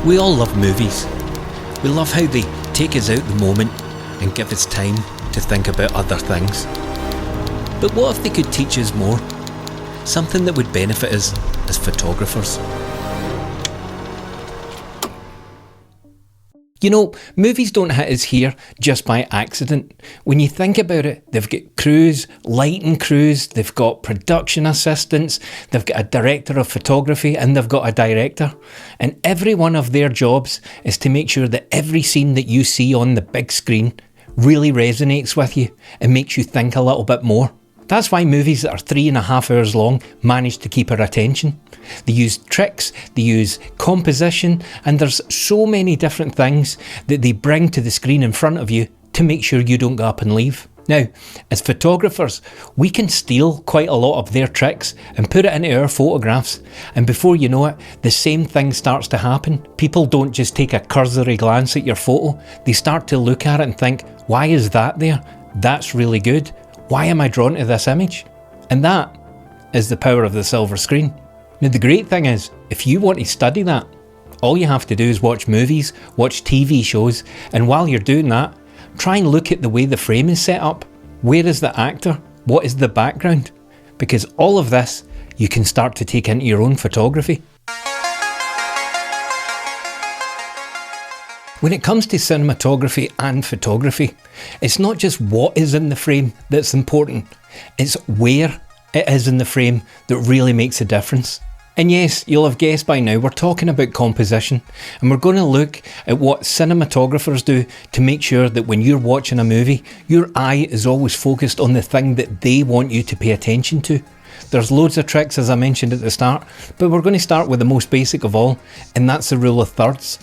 We all love movies. We love how they take us out the moment and give us time to think about other things. But what if they could teach us more? Something that would benefit us as photographers. You know, movies don't hit us here just by accident. When you think about it, they've got crews, lighting crews, they've got production assistants, they've got a director of photography, and they've got a director. And every one of their jobs is to make sure that every scene that you see on the big screen really resonates with you and makes you think a little bit more. That's why movies that are 3.5 hours long manage to keep our attention. They use tricks, they use composition, and there's so many different things that they bring to the screen in front of you to make sure you don't go up and leave. Now, as photographers, we can steal quite a lot of their tricks and put it into our photographs, and before you know it, the same thing starts to happen. People don't just take a cursory glance at your photo, they start to look at it and think, why is that there? That's really good. Why am I drawn to this image? And that is the power of the silver screen. Now the great thing is, if you want to study that, all you have to do is watch movies, watch TV shows, and while you're doing that, try and look at the way the frame is set up. Where is the actor? What is the background? Because all of this you can start to take into your own photography. When it comes to cinematography and photography, it's not just what is in the frame that's important, it's where it is in the frame that really makes a difference. And yes, you'll have guessed by now, we're talking about composition, and we're going to look at what cinematographers do to make sure that when you're watching a movie, your eye is always focused on the thing that they want you to pay attention to. There's loads of tricks, as I mentioned at the start, but we're going to start with the most basic of all, and that's the rule of thirds.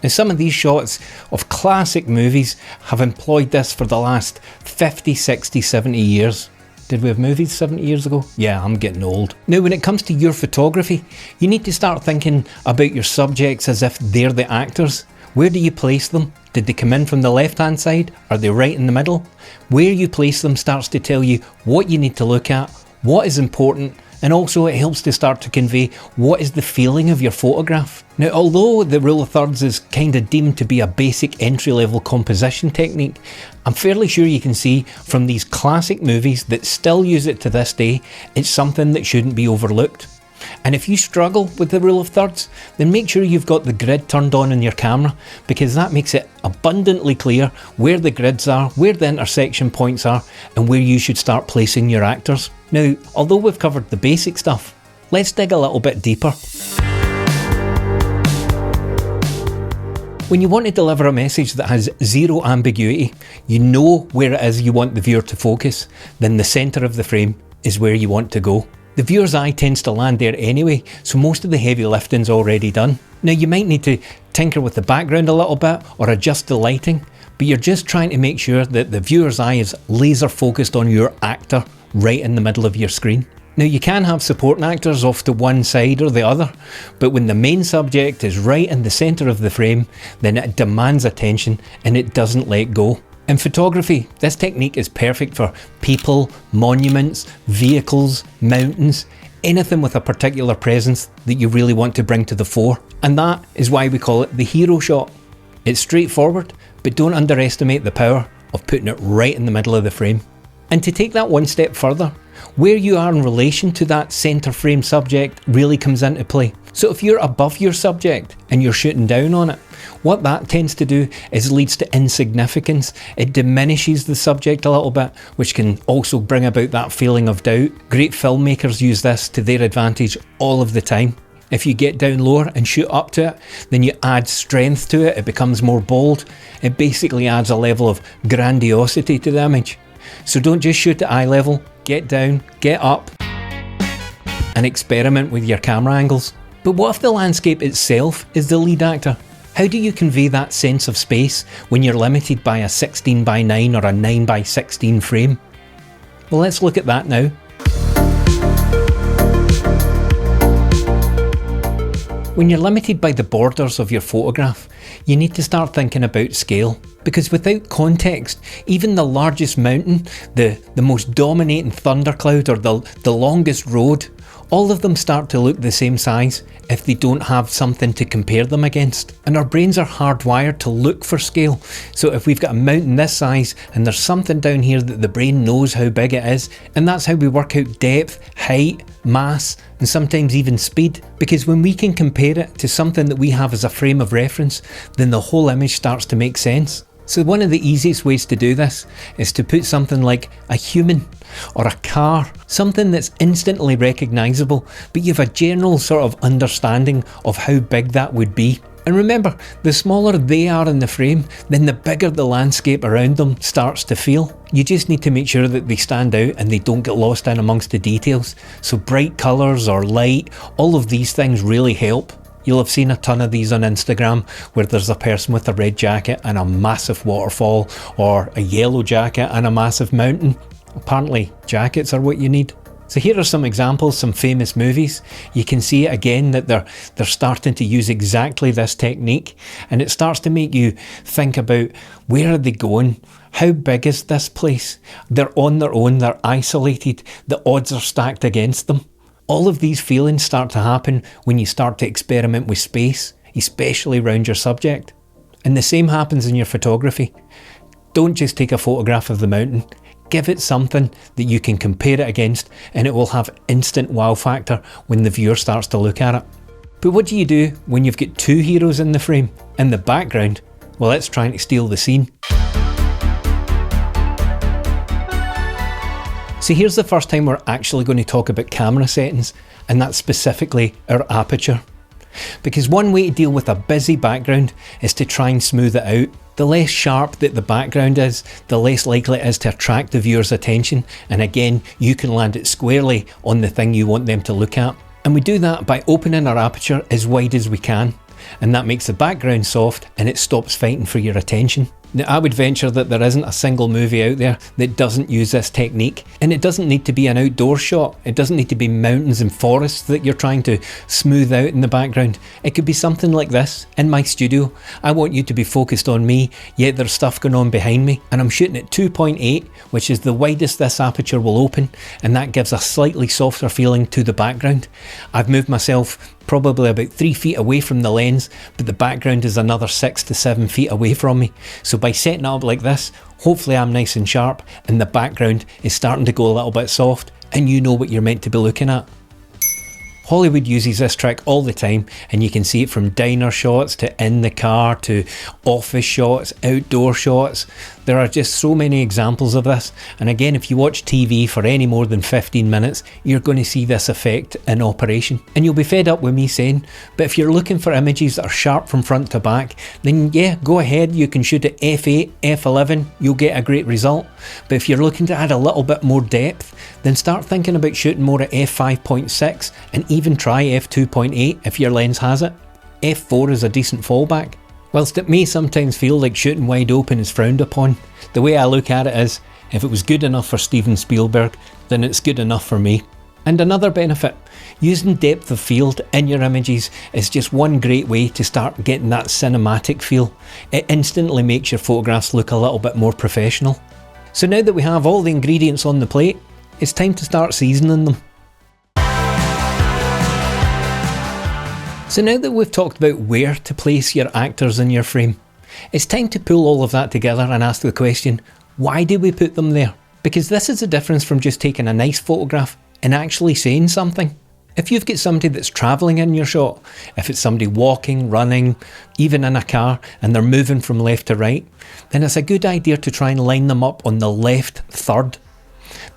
Now, some of these shots of classic movies have employed this for the last 50, 60, 70 years. Did we have movies 70 years ago? Yeah, I'm getting old. Now, when it comes to your photography, you need to start thinking about your subjects as if they're the actors. Where do you place them? Did they come in from the left-hand side? Are they right in the middle? Where you place them starts to tell you what you need to look at, what is important, and also it helps to start to convey what is the feeling of your photograph. Now, although the rule of thirds is kind of deemed to be a basic entry-level composition technique, I'm fairly sure you can see from these classic movies that still use it to this day, it's something that shouldn't be overlooked. And if you struggle with the rule of thirds, then make sure you've got the grid turned on in your camera, because that makes it abundantly clear where the grids are, where the intersection points are, and where you should start placing your actors. Now, although we've covered the basic stuff, let's dig a little bit deeper. When you want to deliver a message that has zero ambiguity, you know where it is you want the viewer to focus, then the centre of the frame is where you want to go. The viewer's eye tends to land there anyway, so most of the heavy lifting's already done. Now, you might need to tinker with the background a little bit or adjust the lighting, but you're just trying to make sure that the viewer's eye is laser focused on your actor right in the middle of your screen. Now, you can have supporting actors off to one side or the other, but when the main subject is right in the centre of the frame, then it demands attention and it doesn't let go. In photography, this technique is perfect for people, monuments, vehicles, mountains, anything with a particular presence that you really want to bring to the fore. And that is why we call it the hero shot. It's straightforward, but don't underestimate the power of putting it right in the middle of the frame. And to take that one step further, where you are in relation to that centre frame subject really comes into play. So if you're above your subject and you're shooting down on it, what that tends to do is leads to insignificance. It diminishes the subject a little bit, which can also bring about that feeling of doubt. Great filmmakers use this to their advantage all of the time. If you get down lower and shoot up to it, then you add strength to it, it becomes more bold. It basically adds a level of grandiosity to the image. So don't just shoot at eye level, get down, get up, and experiment with your camera angles. But what if the landscape itself is the lead actor? How do you convey that sense of space when you're limited by a 16:9 or a 9:16 frame? Well, let's look at that now. When you're limited by the borders of your photograph, you need to start thinking about scale. Because without context, even the largest mountain, the most dominating thundercloud, or the longest road, all of them start to look the same size if they don't have something to compare them against. And our brains are hardwired to look for scale. So if we've got a mountain this size and there's something down here that the brain knows how big it is, and that's how we work out depth, height, mass, and sometimes even speed. Because when we can compare it to something that we have as a frame of reference, then the whole image starts to make sense. So one of the easiest ways to do this is to put something like a human or a car, something that's instantly recognisable, but you have a general sort of understanding of how big that would be. And remember, the smaller they are in the frame, then the bigger the landscape around them starts to feel. You just need to make sure that they stand out and they don't get lost in amongst the details. So bright colours or light, all of these things really help. You'll have seen a ton of these on Instagram where there's a person with a red jacket and a massive waterfall, or a yellow jacket and a massive mountain. Apparently, jackets are what you need. So here are some examples, some famous movies. You can see again that they're starting to use exactly this technique, and it starts to make you think about, where are they going? How big is this place? They're on their own, they're isolated, the odds are stacked against them. All of these feelings start to happen when you start to experiment with space, especially around your subject. And the same happens in your photography. Don't just take a photograph of the mountain. Give it something that you can compare it against, and it will have instant wow factor when the viewer starts to look at it. But what do you do when you've got two heroes in the frame? In the background, well, it's trying to steal the scene. So here's the first time we're actually going to talk about camera settings, and that's specifically our aperture. Because one way to deal with a busy background is to try and smooth it out. The less sharp that the background is, the less likely it is to attract the viewer's attention, and again, you can land it squarely on the thing you want them to look at. And we do that by opening our aperture as wide as we can, and that makes the background soft and it stops fighting for your attention. Now, I would venture that there isn't a single movie out there that doesn't use this technique, and it doesn't need to be an outdoor shot. It doesn't need to be mountains and forests that you're trying to smooth out in the background. It could be something like this. In my studio, I want you to be focused on me, yet there's stuff going on behind me, and I'm shooting at 2.8, which is the widest this aperture will open, and that gives a slightly softer feeling to the background. I've moved myself probably about 3 feet away from the lens, but the background is another 6 to 7 feet away from me. So by setting it up like this, hopefully I'm nice and sharp and the background is starting to go a little bit soft, and you know what you're meant to be looking at. Hollywood uses this trick all the time, and you can see it from diner shots to in the car to office shots, outdoor shots. There are just so many examples of this, and again, if you watch TV for any more than 15 minutes, you're going to see this effect in operation. And you'll be fed up with me saying, but if you're looking for images that are sharp from front to back, then yeah, go ahead, you can shoot at f8, f11, you'll get a great result. But if you're looking to add a little bit more depth, then start thinking about shooting more at f5.6 and even try f2.8 if your lens has it. f4 is a decent fallback. Whilst it may sometimes feel like shooting wide open is frowned upon, the way I look at it is, if it was good enough for Steven Spielberg, then it's good enough for me. And another benefit, using depth of field in your images is just one great way to start getting that cinematic feel. It instantly makes your photographs look a little bit more professional. So now that we have all the ingredients on the plate, it's time to start seasoning them. So now that we've talked about where to place your actors in your frame, it's time to pull all of that together and ask the question, why did we put them there? Because this is the difference from just taking a nice photograph and actually saying something. If you've got somebody that's travelling in your shot, if it's somebody walking, running, even in a car, and they're moving from left to right, then it's a good idea to try and line them up on the left third.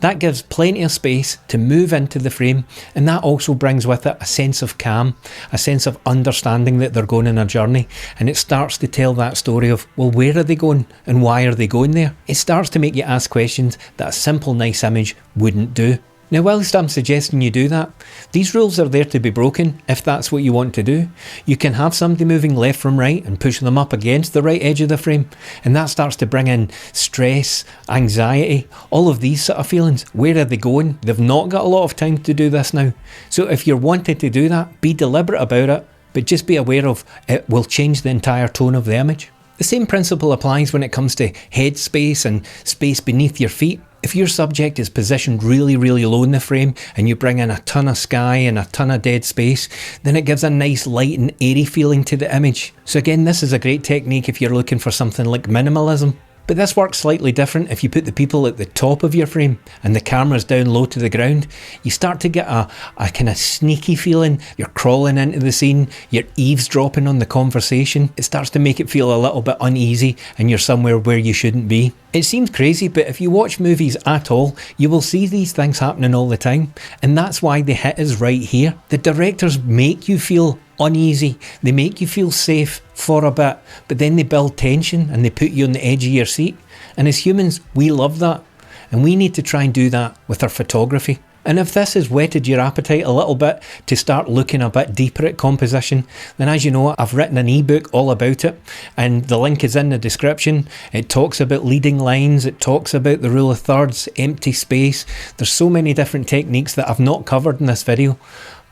That gives plenty of space to move into the frame, and that also brings with it a sense of calm, a sense of understanding that they're going on a journey, and it starts to tell that story of, well, where are they going and why are they going there? It starts to make you ask questions that a simple nice image wouldn't do. Now, whilst I'm suggesting you do that, these rules are there to be broken if that's what you want to do. You can have somebody moving left from right and push them up against the right edge of the frame, and that starts to bring in stress, anxiety, all of these sort of feelings. Where are they going? They've not got a lot of time to do this now. So if you're wanting to do that, be deliberate about it, but just be aware of it will change the entire tone of the image. The same principle applies when it comes to head space and space beneath your feet. If your subject is positioned really low in the frame and you bring in a ton of sky and a ton of dead space, then it gives a nice light and airy feeling to the image. So again, this is a great technique if you're looking for something like minimalism. But this works slightly different if you put the people at the top of your frame and the camera's down low to the ground. You start to get a kind of sneaky feeling. You're crawling into the scene, you're eavesdropping on the conversation. It starts to make it feel a little bit uneasy and you're somewhere where you shouldn't be. It seems crazy, but if you watch movies at all, you will see these things happening all the time. And that's why the hit is right here. The directors make you feel uneasy, they make you feel safe for a bit, but then they build tension and they put you on the edge of your seat. And as humans, we love that, and we need to try and do that with our photography. And if this has whetted your appetite a little bit to start looking a bit deeper at composition, then as you know, I've written an ebook all about it, and the link is in the description. It talks about leading lines, it talks about the rule of thirds, empty space. There's so many different techniques that I've not covered in this video,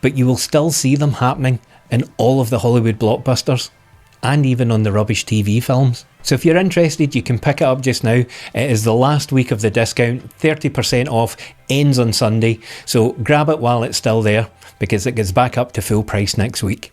but you will still see them happening in all of the Hollywood blockbusters and even on the rubbish TV films. So if you're interested, you can pick it up just now. It is the last week of the discount, 30% off, ends on Sunday. So grab it while it's still there because it gets back up to full price next week.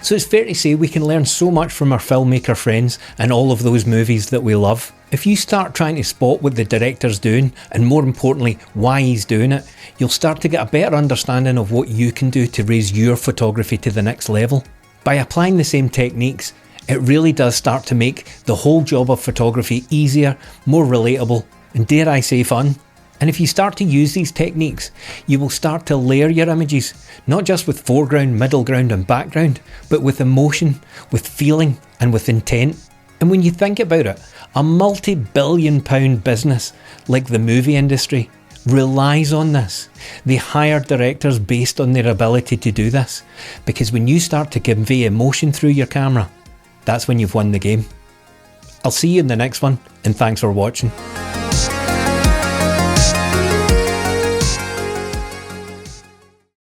So it's fair to say we can learn so much from our filmmaker friends and all of those movies that we love. If you start trying to spot what the director's doing, and more importantly, why he's doing it, you'll start to get a better understanding of what you can do to raise your photography to the next level. By applying the same techniques, it really does start to make the whole job of photography easier, more relatable, and dare I say fun. And if you start to use these techniques, you will start to layer your images, not just with foreground, middle ground and background, but with emotion, with feeling and with intent. And when you think about it, a multi-billion-pound business like the movie industry relies on this. They hire directors based on their ability to do this, because when you start to convey emotion through your camera, that's when you've won the game. I'll see you in the next one, and thanks for watching.